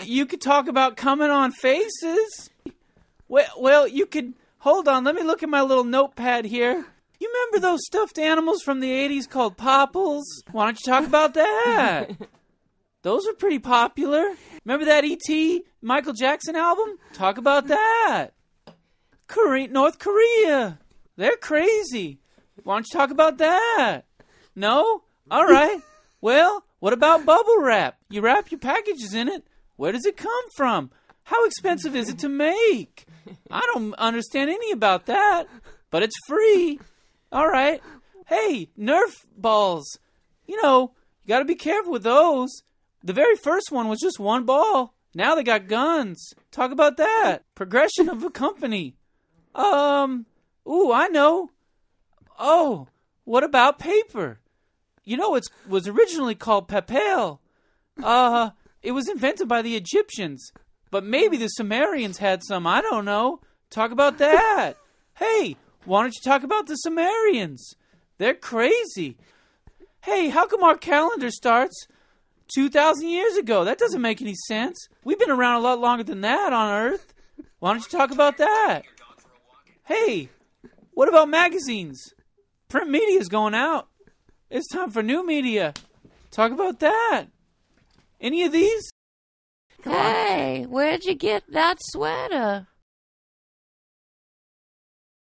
You could talk about coming on faces. Well, you could... Hold on, let me look at my little notepad here. You remember those stuffed animals from the 80s called Popples? Why don't you talk about that? Those were pretty popular. Remember that E.T. Michael Jackson album? Talk about that. North Korea. They're crazy. Why don't you talk about that? No? All right. Well, what about bubble wrap? You wrap your packages in it. Where does it come from? How expensive is it to make? I don't understand any about that, but it's free. All right. Hey, Nerf balls. You got to be careful with those. The very first one was just one ball. Now they got guns. Talk about that. Progression of a company. I know. Oh, what about paper? It was originally called papel. It was invented by the Egyptians. But maybe the Sumerians had some. I don't know. Talk about that. Hey, why don't you talk about the Sumerians? They're crazy. Hey, how come our calendar starts 2,000 years ago? That doesn't make any sense. We've been around a lot longer than that on Earth. Why don't you talk about that? Hey, what about magazines? Print media is going out. It's time for new media. Talk about that. Any of these? Hey, where'd you get that sweater?